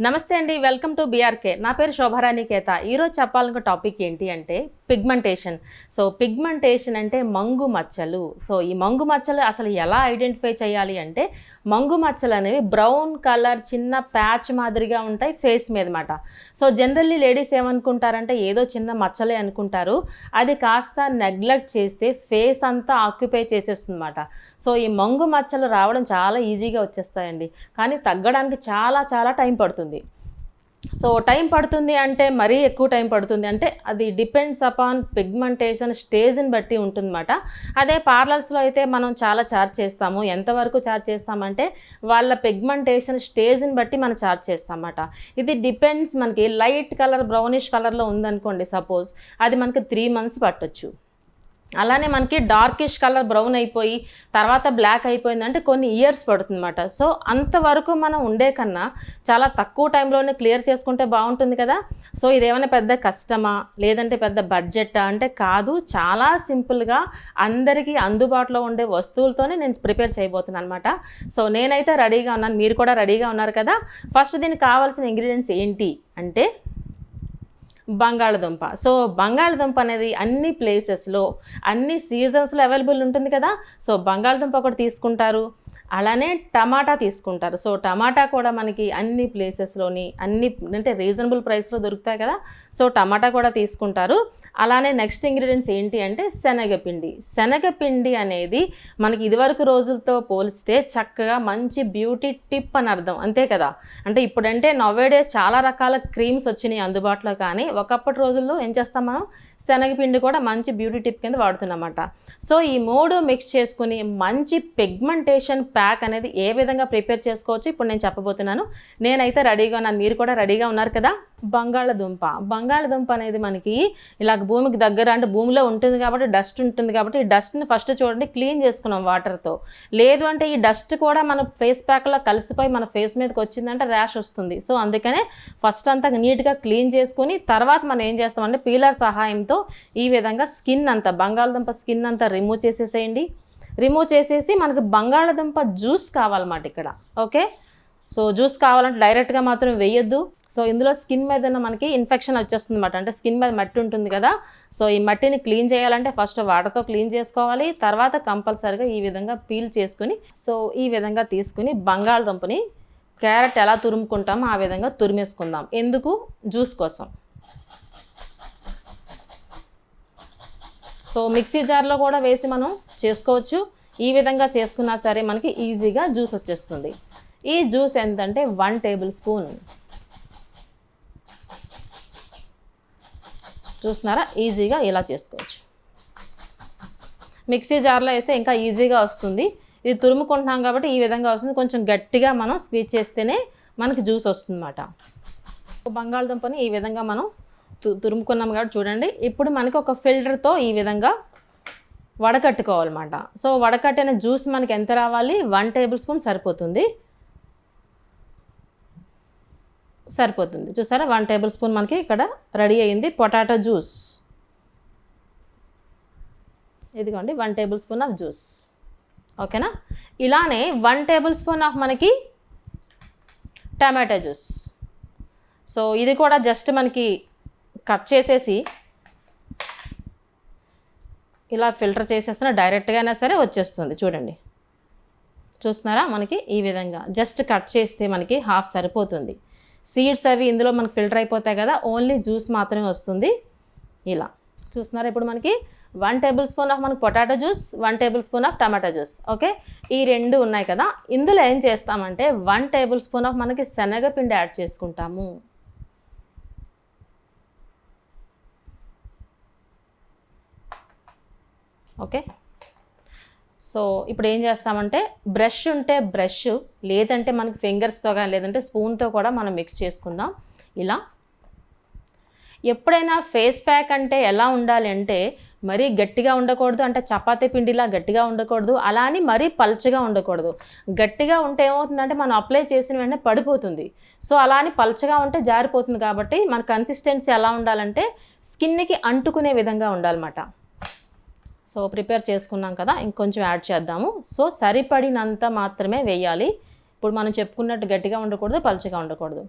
నమస్తే అండి, welcome to BRK. నా పేరు శోభారాణి కేత. ఈరోజు చెప్పాలనుకున్న టాపిక్ ఏంటి అంటే పిగ్మెంటేషన్. సో పిగ్మెంటేషన్ అంటే మంగు మచ్చలు. సో ఈ మంగు మచ్చలు అసలు ఎలా ఐడెంటిఫై చేయాలి అంటే, మంగు మచ్చలు అనేవి బ్రౌన్ కలర్ చిన్న ప్యాచ్ మాదిరిగా ఉంటాయి ఫేస్ మీద మాట. సో జనరల్లీ లేడీస్ ఏమనుకుంటారంటే ఏదో చిన్న మచ్చలే అనుకుంటారు. అది కాస్త నెగ్లెక్ట్ చేస్తే ఫేస్ అంతా ఆక్యుపై చేసేస్తుంది అన్నమాట. సో ఈ మంగు మచ్చలు రావడం చాలా ఈజీగా వచ్చేస్తాయండి, కానీ తగ్గడానికి చాలా టైం పడుతుంది. సో టైం పడుతుంది అంటే మరీ ఎక్కువ టైం పడుతుంది అంటే అది డిపెండ్స్ అపాన్ పిగ్మెంటేషన్ స్టేజ్ని బట్టి ఉంటుందన్నమాట. అదే పార్లర్స్లో అయితే మనం చాలా ఛార్జ్ చేస్తాము. ఎంతవరకు ఛార్జ్ చేస్తామంటే వాళ్ళ పిగ్మెంటేషన్ స్టేజ్ని బట్టి మనం ఛార్జ్ చేస్తామన్నమాట. ఇది డిపెండ్స్. మనకి లైట్ కలర్ బ్రౌనిష్ కలర్లో ఉందనుకోండి సపోజ్, అది మనకి 3 months పట్టొచ్చు. అలానే మనకి డార్కిష్ కలర్ బ్రౌన్ అయిపోయి తర్వాత బ్లాక్ అయిపోయిందంటే కొన్ని ఇయర్స్ పడుతుందన్నమాట. సో అంతవరకు మనం ఉండే కన్నా చాలా తక్కువ టైంలోనే క్లియర్ చేసుకుంటే బాగుంటుంది కదా. సో ఇదేమైనా పెద్ద కష్టమా లేదంటే పెద్ద బడ్జెట్టా అంటే కాదు, చాలా సింపుల్గా అందరికీ అందుబాటులో ఉండే వస్తువులతోనే నేను ప్రిపేర్ చేయబోతున్నాను అనమాట. సో నేనైతే రెడీగా ఉన్నాను, మీరు కూడా రెడీగా ఉన్నారు కదా. ఫస్ట్ దీనికి కావాల్సిన ఇంగ్రీడియంట్స్ ఏంటి అంటే బంగాళదుంప. సో బంగాళదుంప అనేది అన్ని ప్లేసెస్లో అన్ని సీజన్స్లో అవైలబుల్ ఉంటుంది కదా. సో బంగాళదుంప ఒకటి తీసుకుంటారు, అలానే టమాటా తీసుకుంటారు. సో టమాటా కూడా మనకి అన్ని ప్లేసెస్లోని అన్ని అంటే రీజనబుల్ ప్రైస్లో దొరుకుతాయి కదా. సో టమాటా కూడా తీసుకుంటారు. అలానే నెక్స్ట్ ఇంగ్రీడియంట్స్ ఏంటి అంటే శనగపిండి. శనగపిండి అనేది మనకి ఇదివరకు రోజులతో పోలిస్తే చక్కగా మంచి బ్యూటీ టిప్ అని అర్థం, అంతే కదా. అంటే ఇప్పుడంటే నవేడేస్ చాలా రకాల క్రీమ్స్ వచ్చినాయి అందుబాటులో, కానీ ఒకప్పటి రోజుల్లో ఏం చేస్తాం మనం, శనగపిండి కూడా మంచి బ్యూటీ టిప్ కింద వాడుతున్నమాట. సో ఈ 3 మిక్స్ చేసుకుని మంచి పిగ్మెంటేషన్ ప్యాక్ అనేది ఏ విధంగా ప్రిపేర్ చేసుకోవచ్చు ఇప్పుడు నేను చెప్పబోతున్నాను. నేనైతే రెడీగా ఉన్నాను, మీరు కూడా రెడీగా ఉన్నారు కదా. బంగాళదుంప అనేది మనకి ఇలా భూమికి దగ్గర అంటే భూమిలో ఉంటుంది కాబట్టి డస్ట్ ఉంటుంది కాబట్టి ఈ డస్ట్ని ఫస్ట్ చూడండి క్లీన్ చేసుకున్నాం వాటర్తో. లేదు అంటే ఈ డస్ట్ కూడా మన ఫేస్ ప్యాక్లో కలిసిపోయి మన ఫేస్ మీదకి వచ్చిందంటే ర్యాష్ వస్తుంది. సో అందుకనే ఫస్ట్ అంతా నీట్గా క్లీన్ చేసుకుని తర్వాత మనం ఏం చేస్తామంటే పీలర్ సహాయంతో ఈ విధంగా స్కిన్ అంతా బంగాళదుంప స్కిన్ అంతా రిమూవ్ చేసేసేయండి. రిమూవ్ చేసేసి మనకి బంగాళదుంప జ్యూస్ కావాలన్నమాట ఇక్కడ. ఓకే, సో జ్యూస్ కావాలంటే డైరెక్ట్గా మాత్రం వేయొద్దు. సో ఇందులో స్కిన్ మీద మనకి ఇన్ఫెక్షన్ వచ్చేస్తుంది అన్నమాట. అంటే స్కిన్ మీద మట్టి ఉంటుంది కదా. సో ఈ మట్టిని క్లీన్ చేయాలంటే ఫస్ట్ వాటర్తో క్లీన్ చేసుకోవాలి, తర్వాత కంపల్సరీగా ఈ విధంగా పీల్ చేసుకుని సో ఈ విధంగా తీసుకుని బంగాళదుంపని క్యారెట్ ఎలా తురుముకుంటామో ఆ విధంగా తురిమేసుకుందాం. ఎందుకు, జ్యూస్ కోసం. సో మిక్సీ జార్లో కూడా వేసి మనం చేసుకోవచ్చు. ఈ విధంగా చేసుకున్నా సరే మనకి ఈజీగా జ్యూస్ వచ్చేస్తుంది. ఈ జ్యూస్ ఎంతంటే 1 tablespoon. చూస్తున్నారా, ఈజీగా ఇలా చేసుకోవచ్చు. మిక్సీ జార్లో వేస్తే ఇంకా ఈజీగా వస్తుంది. ఇది తురుముకుంటున్నాం కాబట్టి ఈ విధంగా వస్తుంది. కొంచెం గట్టిగా మనం స్క్వీజ్ చేస్తేనే మనకి జ్యూస్ వస్తుంది అన్నమాట. బంగాళదుంపని ఈ విధంగా మనం తురుముకున్నాం కాబట్టి చూడండి. ఇప్పుడు మనకి ఒక ఫిల్టర్తో ఈ విధంగా వడకట్టుకోవాలన్నమాట. సో వడకట్టిన జ్యూస్ మనకి ఎంత రావాలి, 1 tablespoon సరిపోతుంది. చూసారా, 1 tablespoon మనకి ఇక్కడ రెడీ అయ్యింది పొటాటో జ్యూస్. ఇదిగోండి 1 tablespoon ఆఫ్ జ్యూస్. ఓకేనా. ఇలానే 1 tablespoon ఆఫ్ మనకి టమాటా జ్యూస్. సో ఇది కూడా జస్ట్ మనకి కట్ చేసేసి ఇలా ఫిల్టర్ చేసేసిన డైరెక్ట్గా అయినా సరే వచ్చేస్తుంది. చూడండి, చూస్తున్నారా, మనకి ఈ విధంగా జస్ట్ కట్ చేస్తే మనకి హాఫ్ సరిపోతుంది. సీడ్స్ అవి ఇందులో మనకి ఫిల్టర్ అయిపోతాయి కదా, ఓన్లీ జ్యూస్ మాత్రమే వస్తుంది. ఇలా చూస్తున్నారా. ఇప్పుడు మనకి 1 tablespoon ఆఫ్ మనకి potato juice, 1 tablespoon of tomato juice. Okay, ఈ 2 ఉన్నాయి కదా. ఇందులో ఏం చేస్తామంటే 1 tablespoon ఆఫ్ మనకి శనగపిండి యాడ్ చేసుకుంటాము. ఓకే, సో ఇప్పుడు ఏం చేస్తామంటే బ్రష్ ఉంటే బ్రష్, లేదంటే మనకి ఫింగర్స్తో కానీ లేదంటే స్పూన్తో కూడా మనం మిక్స్ చేసుకుందాం. ఇలా ఎప్పుడైనా ఫేస్ ప్యాక్ అంటే ఎలా ఉండాలి అంటే మరీ గట్టిగా ఉండకూడదు, అంటే చపాతీ పిండిలా గట్టిగా ఉండకూడదు, అలా అని మరీ పల్చగా ఉండకూడదు. గట్టిగా ఉంటే ఏమవుతుందంటే మనం అప్లై చేసిన వెంటనే పడిపోతుంది. సో అలా అని పల్చగా ఉంటే జారిపోతుంది. కాబట్టి మన కన్సిస్టెన్సీ ఎలా ఉండాలంటే స్కిన్కి అంటుకునే విధంగా ఉండాలన్నమాట. సో ప్రిపేర్ చేసుకున్నాం కదా, ఇంకొంచెం యాడ్ చేద్దాము. సో సరిపడినంత మాత్రమే వేయాలి. ఇప్పుడు మనం చెప్పుకున్నట్టు గట్టిగా ఉండకూడదు, పల్చగా ఉండకూడదు.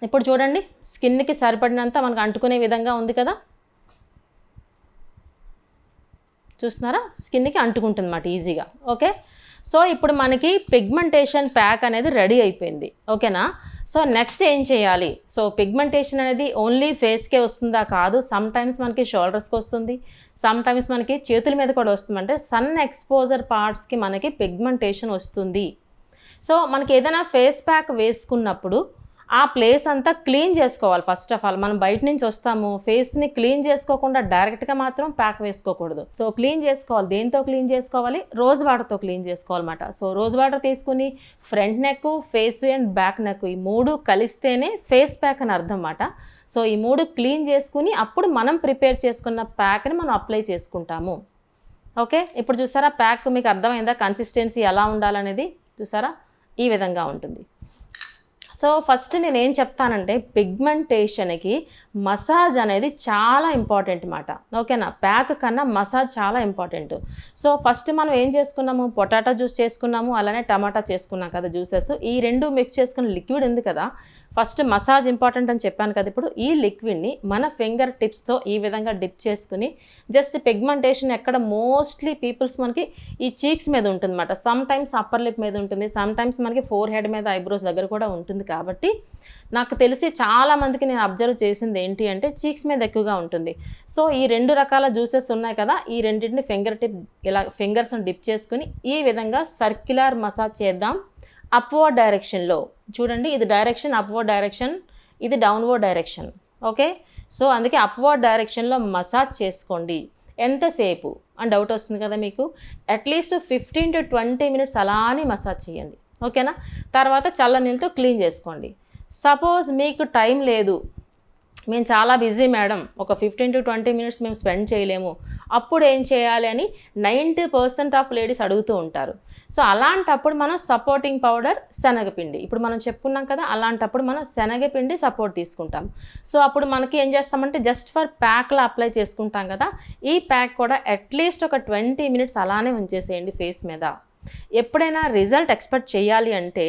ఇప్పుడు చూడండి, స్కిన్కి సరిపడినంత మనకు అంటుకునే విధంగా ఉంది కదా, చూస్తున్నారా, స్కిన్కి అంటుకుంటుంది అన్నమాట ఈజీగా. ఓకే, సో ఇప్పుడు మనకి పిగ్మెంటేషన్ ప్యాక్ అనేది రెడీ అయిపోయింది. ఓకేనా, సో నెక్స్ట్ ఏం చేయాలి? సో పిగ్మెంటేషన్ అనేది ఓన్లీ ఫేస్కే వస్తుందా? కాదు, సమ్ టైమ్స్ మనకి షోల్డర్స్కి వస్తుంది, సమ్ టైమ్స్ మనకి చేతుల మీద కూడా వస్తుంది. అంటే సన్ ఎక్స్పోజర్ పార్ట్స్కి మనకి పిగ్మెంటేషన్ వస్తుంది. సో మనకి ఏదైనా ఫేస్ ప్యాక్ వేసుకున్నప్పుడు ఆ ప్లేస్ అంతా క్లీన్ చేసుకోవాలి. ఫస్ట్ ఆఫ్ ఆల్ మనం బయట నుంచి వస్తాము, ఫేస్ని క్లీన్ చేసుకోకుండా డైరెక్ట్గా మాత్రం ప్యాక్ వేసుకోకూడదు. సో క్లీన్ చేసుకోవాలి. దేంతో క్లీన్ చేసుకోవాలి? రోజ్ వాటర్తో క్లీన్ చేసుకోవాలన్నమాట. సో రోజ్ వాటర్ తీసుకుని front neck, face and back neck ఈ 3 కలిస్తేనే ఫేస్ ప్యాక్ అని అర్థం అన్నమాట. సో ఈ 3 క్లీన్ చేసుకుని అప్పుడు మనం ప్రిపేర్ చేసుకున్న ప్యాక్ని మనం అప్లై చేసుకుంటాము. ఓకే, ఇప్పుడు చూసారా ప్యాక్ మీకు అర్థమైందా? కన్సిస్టెన్సీ ఎలా ఉండాలనేది చూసారా, ఈ విధంగా ఉంటుంది. సో ఫస్ట్ నేను ఏం చెప్తానంటే, పిగ్మెంటేషన్కి మసాజ్ అనేది చాలా ఇంపార్టెంట్ మాట. ఓకేనా, ప్యాక్ కన్నా మసాజ్ చాలా ఇంపార్టెంట్. సో ఫస్ట్ మనం ఏం చేసుకున్నాము? పొటాటో జ్యూస్ చేసుకున్నాము, అలానే టమాటా చేసుకున్నాం కదా జ్యూసెస్. ఈ 2 మిక్స్ చేసుకున్న లిక్విడ్ ఉంది కదా, ఫస్ట్ మసాజ్ ఇంపార్టెంట్ అని చెప్పాను కదా. ఇప్పుడు ఈ లిక్విడ్ని మన ఫింగర్ టిప్స్తో ఈ విధంగా డిప్ చేసుకుని జస్ట్ పిగ్మెంటేషన్ ఎక్కడ మోస్ట్లీ పీపుల్స్ మనకి ఈ చీక్స్ మీద ఉంటుంది అన్నమాట. సమ్ టైమ్స్ అప్పర్ లిప్ మీద ఉంటుంది, సమ్ టైమ్స్ మనకి ఫోర్ హెడ్ మీద, ఐబ్రోస్ దగ్గర కూడా ఉంటుంది. కాబట్టి నాకు తెలిసి చాలామందికి నేను అబ్జర్వ్ చేసింది ఏంటి అంటే చీక్స్ మీద ఎక్కువగా ఉంటుంది. సో ఈ 2 రకాల జ్యూసెస్ ఉన్నాయి కదా, ఈ రెండింటిని ఫింగర్ టిప్ ఇలా ఫింగర్స్ని డిప్ చేసుకుని ఈ విధంగా సర్క్యులర్ మసాజ్ చేద్దాం అప్వర్డ్ డైరెక్షన్లో. చూడండి, ఇది డైరెక్షన్ అప్వర్డ్ డైరెక్షన్, ఇది డౌన్వర్డ్ డైరెక్షన్. ఓకే, సో అందుకే అప్వర్డ్ డైరెక్షన్లో మసాజ్ చేసుకోండి. ఎంతసేపు అని డౌట్ వస్తుంది కదా మీకు, అట్లీస్ట్ 15 to 20 minutes అలానే మసాజ్ చేయండి. ఓకేనా, తర్వాత చల్ల నీళ్ళతో క్లీన్ చేసుకోండి. సపోజ్ మీకు టైం లేదు, మేము చాలా బిజీ మేడం, ఒక 15 to 20 minutes మేము స్పెండ్ చేయలేము, అప్పుడు ఏం చేయాలి అని 90% ఆఫ్ లేడీస్ అడుగుతూ ఉంటారు. సో అలాంటప్పుడు మనం సపోర్టింగ్ పౌడర్ శనగపిండి, ఇప్పుడు మనం చెప్పుకున్నాం కదా, అలాంటప్పుడు మనం శనగపిండి సపోర్ట్ తీసుకుంటాం. సో అప్పుడు మనకి ఏం చేస్తామంటే జస్ట్ ఫర్ ప్యాక్లో అప్లై చేసుకుంటాం కదా, ఈ ప్యాక్ కూడా అట్లీస్ట్ ఒక 20 minutes అలానే ఉంచేసేయండి ఫేస్ మీద. ఎప్పుడైనా రిజల్ట్ ఎక్స్పెక్ట్ చేయాలి అంటే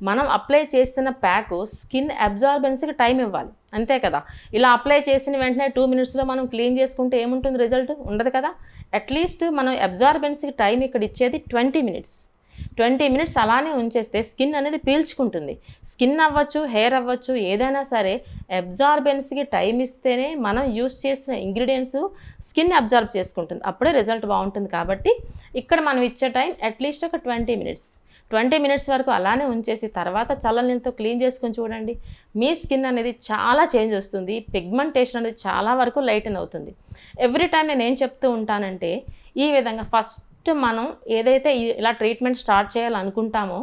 మనం అప్లై చేసిన ప్యాక్ స్కిన్ అబ్జార్బెన్స్కి టైం ఇవ్వాలి, అంతే కదా. ఇలా అప్లై చేసిన వెంటనే 2 minutesలో మనం క్లీన్ చేసుకుంటే ఏముంటుంది? రిజల్ట్ ఉండదు కదా. అట్లీస్ట్ మనం అబ్జార్బెన్స్కి టైం ఇక్కడ ఇచ్చేది 20 minutes. 20 minutes అలానే ఉంచేస్తే స్కిన్ అనేది పీల్చుకుంటుంది. స్కిన్ అవ్వచ్చు, హెయిర్ అవ్వచ్చు, ఏదైనా సరే అబ్జార్బెన్స్కి టైం ఇస్తేనే మనం యూస్ చేసిన ఇంగ్రీడియంట్స్ స్కిన్ అబ్జార్బ్ చేసుకుంటుంది, అప్పుడే రిజల్ట్ బాగుంటుంది. కాబట్టి ఇక్కడ మనం ఇచ్చే టైం అట్లీస్ట్ ఒక 20 minutes. 20 minutes వరకు అలానే ఉంచేసి తర్వాత చల్లనీళ్ళతో క్లీన్ చేసుకొని చూడండి, మీ స్కిన్ అనేది చాలా చేంజ్ వస్తుంది. పిగ్మెంటేషన్ అనేది చాలా వరకు లైటన్ అవుతుంది. ఎవ్రీ టైం నేను ఏం చెప్తూ ఉంటానంటే, ఈ విధంగా ఫస్ట్ మనం ఏదైతే ఇలా ట్రీట్మెంట్ స్టార్ట్ చేయాలనుకుంటామో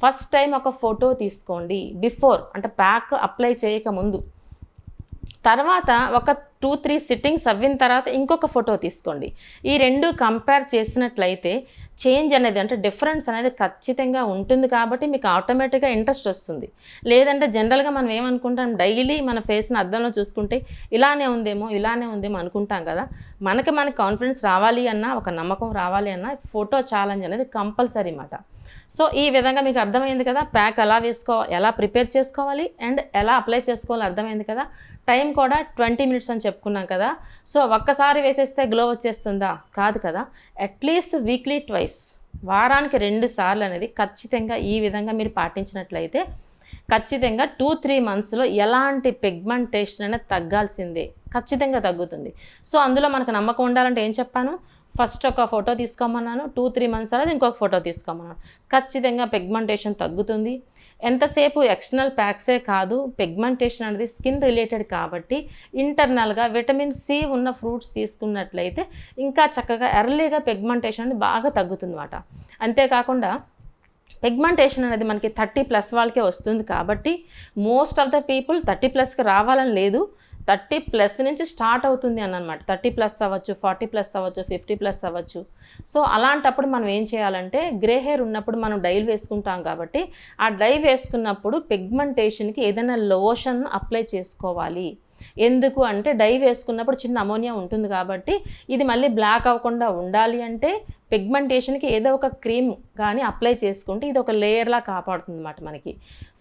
ఫస్ట్ టైం ఒక ఫోటో తీసుకోండి, బిఫోర్ అంటే ప్యాక్ అప్లై చేయకముందు. తర్వాత ఒక 2-3 సిట్టింగ్స్ అవ్విన తర్వాత ఇంకొక ఫోటో తీసుకోండి. ఈ 2 కంపేర్ చేసినట్లయితే చేంజ్ అనేది అంటే డిఫరెన్స్ అనేది ఖచ్చితంగా ఉంటుంది. కాబట్టి మీకు ఆటోమేటిక్గా ఇంట్రెస్ట్ వస్తుంది. లేదంటే జనరల్గా మనం ఏమనుకుంటాం, డైలీ మన ఫేస్ని అద్దంలో చూసుకుంటే ఇలానే ఉందేమో అనుకుంటాం కదా. మనకి కాన్ఫిడెన్స్ రావాలి అన్నా, ఒక నమ్మకం రావాలి అన్నా ఫోటో ఛాలెంజ్ అనేది కంపల్సరీ అన్నమాట. సో ఈ విధంగా మీకు అర్థమైంది కదా, ప్యాక్ ఎలా ప్రిపేర్ చేసుకోవాలి అండ్ ఎలా అప్లై చేసుకోవాలి అర్థమైంది కదా. టైం కూడా 20 minutes అని చెప్పుకున్నాం కదా. సో ఒక్కసారి వేసేస్తే గ్లో వచ్చేస్తుందా? కాదు కదా. అట్లీస్ట్ వీక్లీ ట్వైస్, వారానికి 2 సార్లు అనేది ఖచ్చితంగా ఈ విధంగా మీరు పాటించినట్లయితే ఖచ్చితంగా 2-3 monthsలో ఎలాంటి పిగ్మెంటేషన్ అనేది తగ్గాల్సిందే, ఖచ్చితంగా తగ్గుతుంది. సో అందులో మనకు నమ్మకం ఉండాలంటే ఏం చెప్పాను, ఫస్ట్ ఒక ఫోటో తీసుకోమన్నాను, 2-3 months అనేది ఇంకొక ఫోటో తీసుకోమన్నాను. ఖచ్చితంగా పిగ్మెంటేషన్ తగ్గుతుంది. ఎంతసేపు ఎక్స్టర్నల్ ప్యాక్సే కాదు, పిగ్మెంటేషన్ అనేది స్కిన్ రిలేటెడ్ కాబట్టి ఇంటర్నల్గా విటమిన్ సి ఉన్న ఫ్రూట్స్ తీసుకున్నట్లయితే ఇంకా చక్కగా ఎర్లీగా పిగ్మెంటేషన్ అనేది బాగా తగ్గుతుంది అన్నమాట. అంతేకాకుండా పిగ్మెంటేషన్ అనేది మనకి 30+ వాళ్ళకే వస్తుంది కాబట్టి మోస్ట్ ఆఫ్ ద పీపుల్ 30+కి రావాలని లేదు, 30+ నుంచి స్టార్ట్ అవుతుంది అన్నమాట. 30+ అవ్వచ్చు, 40+ అవ్వచ్చు, 50+ అవ్వచ్చు. సో అలాంటప్పుడు మనం ఏం చేయాలంటే, గ్రే హెయిర్ ఉన్నప్పుడు మనం డైల్ వేసుకుంటాం కాబట్టి ఆ డై వేసుకున్నప్పుడు పిగ్మెంటేషన్కి ఏదైనా లోషన్ అప్లై చేసుకోవాలి. ఎందుకు అంటే డై వేసుకున్నప్పుడు చిన్న అమోనియా ఉంటుంది కాబట్టి ఇది మళ్ళీ బ్లాక్ అవ్వకుండా ఉండాలి అంటే పిగ్మెంటేషన్కి ఏదో ఒక క్రీమ్ కానీ అప్లై చేసుకుంటే ఇది ఒక లేయర్లా కాపాడుతుంది అన్నమాట మనకి.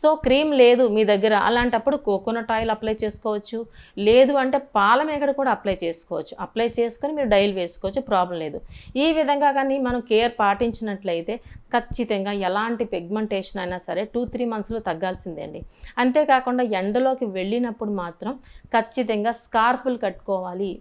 సో క్రీమ్ లేదు మీ దగ్గర అలాంటప్పుడు కోకోనట్ ఆయిల్ అప్లై చేసుకోవచ్చు, లేదు అంటే పాలమేగడ కూడా అప్లై చేసుకోవచ్చు. అప్లై చేసుకొని మీరు డైలీ వేసుకోవచ్చు, ప్రాబ్లం లేదు. ఈ విధంగా కానీ మనం కేర్ పాటించినట్లయితే ఖచ్చితంగా ఎలాంటి పిగ్మెంటేషన్ అయినా సరే 2-3 మంత్స్లో తగ్గాల్సిందే అండి. అంతేకాకుండా ఎండలోకి వెళ్ళినప్పుడు మాత్రం ఖచ్చితంగా స్కార్ఫులు కట్టుకోవాలి.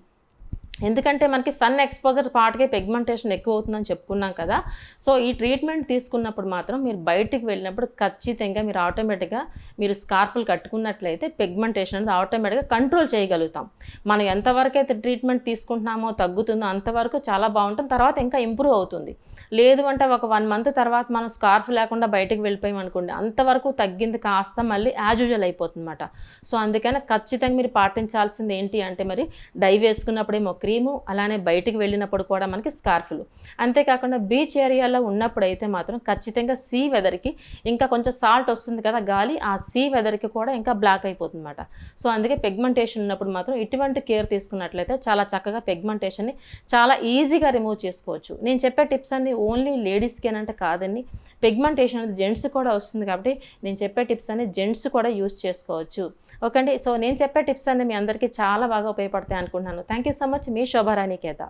ఎందుకంటే మనకి సన్ ఎక్స్పోజర్ పార్ట్కే పిగ్మెంటేషన్ ఎక్కువ అవుతుందని చెప్పుకున్నాం కదా. సో ఈ ట్రీట్మెంట్ తీసుకున్నప్పుడు మాత్రం మీరు బయటికి వెళ్ళినప్పుడు ఖచ్చితంగా మీరు ఆటోమేటిక్గా మీరు స్కార్ఫులు కట్టుకున్నట్లయితే పిగ్మెంటేషన్ అనేది ఆటోమేటిక్గా కంట్రోల్ చేయగలుగుతాం. మనం ఎంతవరకు అయితే ట్రీట్మెంట్ తీసుకుంటున్నామో తగ్గుతుందో అంతవరకు చాలా బాగుంటుంది, తర్వాత ఇంకా ఇంప్రూవ్ అవుతుంది. లేదు అంటే ఒక 1 మంత్ తర్వాత మనం స్కార్ఫ్ లేకుండా బయటికి వెళ్ళిపోయాం అనుకోండి, అంతవరకు తగ్గింది కాస్త మళ్ళీ యాజ్ యూజువల్ అయిపోతుంది అన్నమాట. సో అందుకని ఖచ్చితంగా మీరు పాటించాల్సింది ఏంటి అంటే మరి డై వేసుకున్నప్పుడేమో క్రీము, అలానే బయటికి వెళ్ళినప్పుడు కూడా మనకి స్కార్ఫ్లు. అంతేకాకుండా బీచ్ ఏరియాలో ఉన్నప్పుడైతే మాత్రం ఖచ్చితంగా సీ వెదర్కి ఇంకా కొంచెం సాల్ట్ వస్తుంది కదా గాలి, ఆ సీ వెదర్కి కూడా ఇంకా బ్లాక్ అయిపోతుంది అన్నమాట. సో అందుకే పిగ్మెంటేషన్ ఉన్నప్పుడు మాత్రం ఇటువంటి కేర్ తీసుకున్నట్లయితే చాలా చక్కగా పిగ్మెంటేషన్ని చాలా ఈజీగా రిమూవ్ చేసుకోవచ్చు. నేను చెప్పే టిప్స్ అన్ని ఓన్లీ లేడీస్కి అంటే కాదండి, పిగ్మెంటేషన్ అనేది జెంట్స్ కూడా వస్తుంది కాబట్టి నేను చెప్పే టిప్స్ అన్ని జెంట్స్ కూడా యూజ్ చేసుకోవచ్చు. ఓకే అండి. సో నేను చెప్పే టిప్స్ అన్ని మీ అందరికీ చాలా బాగా ఉపయోగపడతాయి అనుకుంటున్నాను. Thank you so much. మీ శోభారాణి కేత.